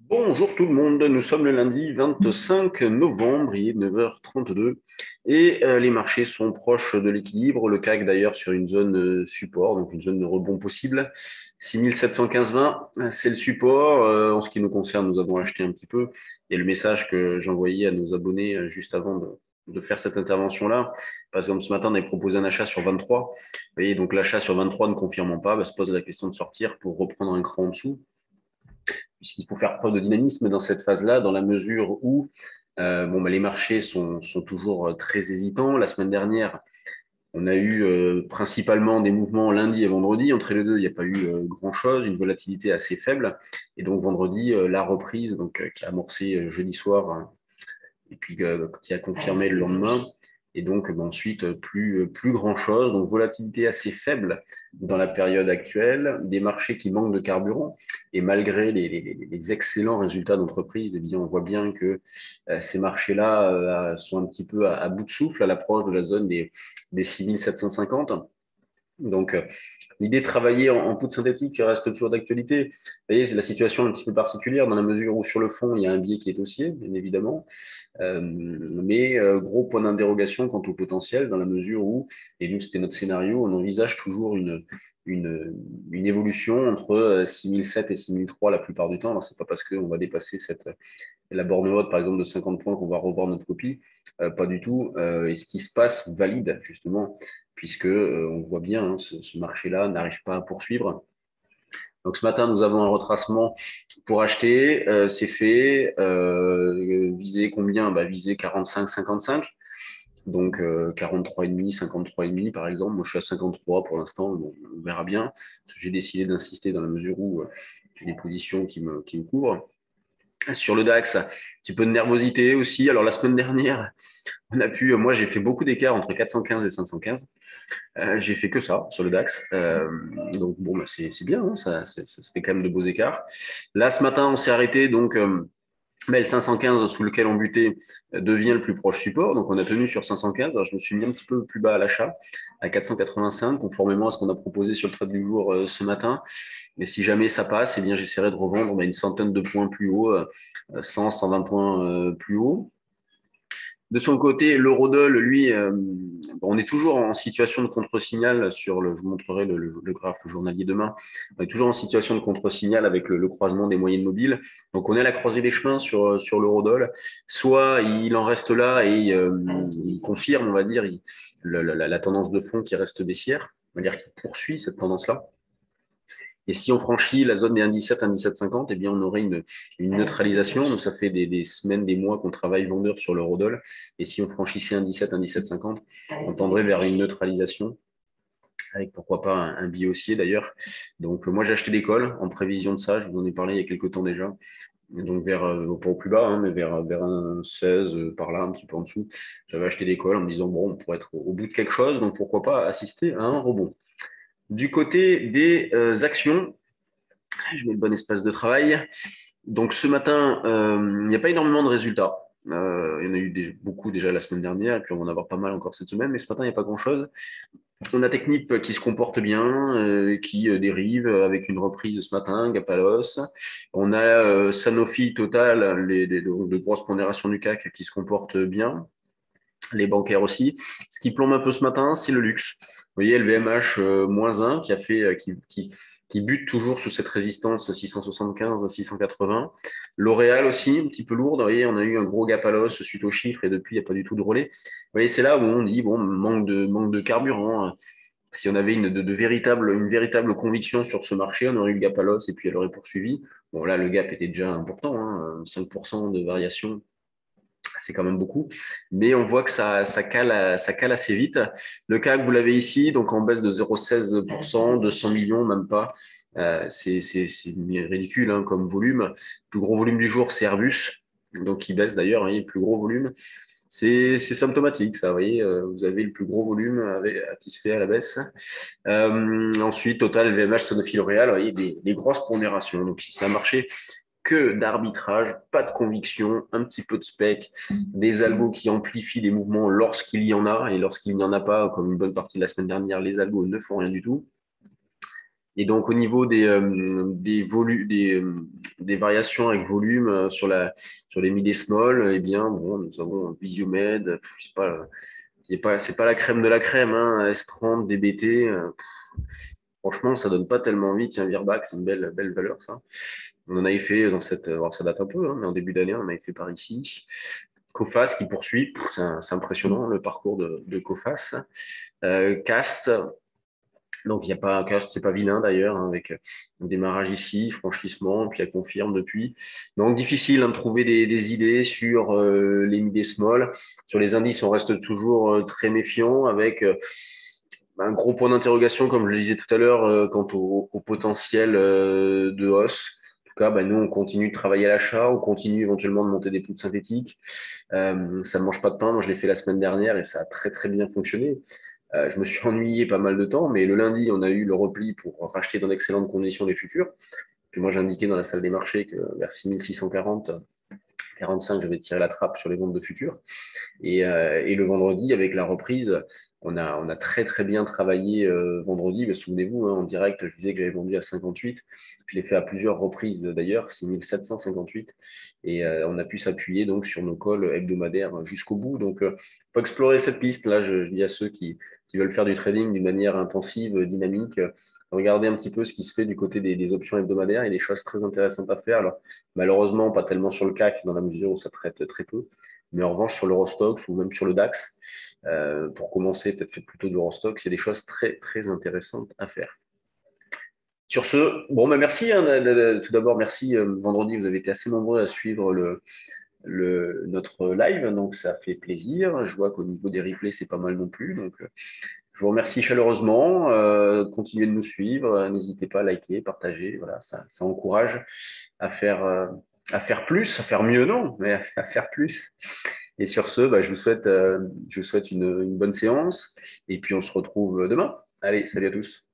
Bonjour tout le monde, nous sommes le lundi 25 novembre, il est 9h32 et les marchés sont proches de l'équilibre. Le CAC d'ailleurs sur une zone support, donc une zone de rebond possible. 6715,20, c'est le support. En ce qui nous concerne, nous avons acheté un petit peu. Il y a le message que j'envoyais à nos abonnés juste avant de faire cette intervention-là. Par exemple, ce matin, on avait proposé un achat sur 23. Vous voyez, donc l'achat sur 23 ne confirmant pas, se pose la question de sortir pour reprendre un cran en dessous puisqu'il faut faire preuve de dynamisme dans cette phase-là, dans la mesure où les marchés sont toujours très hésitants. La semaine dernière, on a eu principalement des mouvements lundi et vendredi. Entre les deux, il n'y a pas eu grand-chose, une volatilité assez faible. Et donc vendredi, la reprise qui a amorcé jeudi soir et puis qui a confirmé le lendemain. Et donc ensuite, plus grand-chose. Donc volatilité assez faible dans la période actuelle, des marchés qui manquent de carburant. Et malgré les excellents résultats d'entreprise, eh bien, on voit bien que ces marchés-là sont un petit peu à bout de souffle à l'approche de la zone des 6750. Donc, l'idée de travailler en poudre synthétique reste toujours d'actualité. Vous voyez, c'est la situation un petit peu particulière dans la mesure où sur le fond, il y a un biais qui est haussier, bien évidemment, mais gros point d'interrogation quant au potentiel dans la mesure où, et nous c'était notre scénario, on envisage toujours une, une évolution entre 6007 et 6003 la plupart du temps. Alors, c'est pas parce qu'on va dépasser la borne haute, par exemple, de 50 points qu'on va revoir notre copie. Pas du tout. Et ce qui se passe valide, justement, puisque on voit bien, hein, ce marché-là n'arrive pas à poursuivre. Donc ce matin, nous avons un retracement pour acheter. C'est fait. Viser combien? Viser 45-55. Donc 43,5, 53,5 par exemple. Moi, je suis à 53 pour l'instant. Bon, on verra bien. J'ai décidé d'insister dans la mesure où j'ai des positions qui me couvrent. Sur le DAX, un petit peu de nervosité aussi. Alors la semaine dernière, moi j'ai fait beaucoup d'écarts entre 415 et 515. J'ai fait que ça sur le DAX. Donc bon, c'est bien, hein, ça fait quand même de beaux écarts. Là ce matin, on s'est arrêté, donc le 515 sous lequel on butait devient le plus proche support. Donc on a tenu sur 515. Alors je me suis mis un petit peu plus bas à l'achat, à 485, conformément à ce qu'on a proposé sur le trade du jour ce matin. Et si jamais ça passe, eh bien j'essaierai de revendre une centaine de points plus haut, 100, 120 points plus haut. De son côté, l'eurodoll, lui, on est toujours en situation de contre-signal je vous montrerai le graphe journalier demain. On est toujours en situation de contre-signal avec le croisement des moyennes mobiles. Donc, on est à la croisée des chemins sur l'eurodoll. Soit il en reste là et il confirme, on va dire, la tendance de fond qui reste baissière, on va dire qu'il poursuit cette tendance-là. Et si on franchit la zone des 1,17, 1,1750, eh bien, on aurait une neutralisation. Donc, ça fait des semaines, des mois qu'on travaille vendeur sur l'eurodoll. Et si on franchissait 1,17, 1,1750, on tendrait vers une neutralisation avec pourquoi pas un biais haussier d'ailleurs. Donc, moi, j'ai acheté des calls en prévision de ça. Je vous en ai parlé il y a quelques temps déjà. Donc, pas au plus bas, hein, mais vers un 16, par là, un petit peu en dessous. J'avais acheté des calls en me disant, bon, on pourrait être au bout de quelque chose. Donc, pourquoi pas assister à un rebond. Du côté des actions, je mets le bon espace de travail. Donc ce matin, il n'y a pas énormément de résultats. Il y en a eu beaucoup déjà la semaine dernière, et puis on va en avoir pas mal encore cette semaine, mais ce matin, il n'y a pas grand-chose. On a Technip qui se comporte bien, qui dérive avec une reprise ce matin, Gapalos. On a Sanofi Total, de grosses pondérations du CAC qui se comportent bien. Les bancaires aussi. Ce qui plombe un peu ce matin, c'est le luxe. Vous voyez, LVMH -1 qui a fait, qui bute toujours sous cette résistance 675 à 680. L'Oréal aussi, un petit peu lourde. Vous voyez, on a eu un gros gap à l'os suite aux chiffres et depuis, il n'y a pas du tout de relais. Vous voyez, c'est là où on dit, bon, manque de carburant. Si on avait une véritable conviction sur ce marché, on aurait eu le gap à l'os et puis elle aurait poursuivi. Bon, là, le gap était déjà important, hein, 5% de variation, c'est quand même beaucoup, mais on voit que ça cale assez vite. Le CAC, vous l'avez ici, donc en baisse de 0,16%, 200 millions, même pas. C'est ridicule hein, comme volume. Le plus gros volume du jour, c'est Airbus, donc qui baisse d'ailleurs, hein, le plus gros volume. C'est symptomatique, ça, vous voyez, vous avez le plus gros volume qui se fait à la baisse. Ensuite, Total, LVMH, Sanofi, L'Oréal, vous voyez, des grosses pondérations. Donc, si ça a marché que d'arbitrage, pas de conviction, un petit peu de spec, des algos qui amplifient les mouvements lorsqu'il y en a, et lorsqu'il n'y en a pas, comme une bonne partie de la semaine dernière, les algos ne font rien du tout. Et donc, au niveau des variations avec volume sur les mid et small, eh bien, bon, nous avons Visiomed, c'est pas la crème de la crème, hein, S30, DBT. Franchement, ça donne pas tellement envie. Tiens, Virbac, c'est une belle valeur, ça. On en avait fait alors ça date un peu, hein, mais en début d'année, on en avait fait par ici. Coface qui poursuit, c'est impressionnant le parcours de Coface. Cast, donc il n'y a pas Cast, c'est pas vilain d'ailleurs, hein, avec un démarrage ici, franchissement, puis elle confirme depuis. Donc difficile hein, de trouver des idées sur les mid et small. Sur les indices, on reste toujours très méfiant avec un gros point d'interrogation, comme je le disais tout à l'heure, quant au potentiel de hausse. En tout cas, bah, nous, on continue de travailler à l'achat, on continue éventuellement de monter des poudres synthétiques. Ça ne mange pas de pain. Moi, je l'ai fait la semaine dernière et ça a très bien fonctionné. Je me suis ennuyé pas mal de temps, mais le lundi, on a eu le repli pour racheter dans d'excellentes conditions les futurs. Puis moi, j'ai indiqué dans la salle des marchés que vers 6640, 45, je vais tirer la trappe sur les ventes de futurs. Et le vendredi, avec la reprise, on a très bien travaillé vendredi. Mais souvenez-vous, hein, en direct, je disais que j'avais vendu à 58. Je l'ai fait à plusieurs reprises d'ailleurs, 6758. Et on a pu s'appuyer donc sur nos calls hebdomadaires jusqu'au bout. Donc, il faut explorer cette piste. Là, je dis à ceux qui veulent faire du trading d'une manière intensive, dynamique, regardez un petit peu ce qui se fait du côté des options hebdomadaires. Il y a des choses très intéressantes à faire. Alors, malheureusement, pas tellement sur le CAC, dans la mesure où ça traite très peu. Mais en revanche, sur l'Eurostoxx ou même sur le DAX, pour commencer, peut-être faites plutôt de l'Eurostoxx, il y a des choses très intéressantes à faire. Sur ce, bon, bah merci. Hein, tout d'abord, merci. Vendredi, vous avez été assez nombreux à suivre notre live, donc ça fait plaisir. Je vois qu'au niveau des replays, c'est pas mal non plus. Donc, je vous remercie chaleureusement. Continuez de nous suivre. N'hésitez pas à liker, partager. Voilà, ça encourage à à faire plus, à faire mieux, non, mais à faire plus. Et sur ce, bah, je vous souhaite une bonne séance. Et puis, on se retrouve demain. Allez, salut à tous.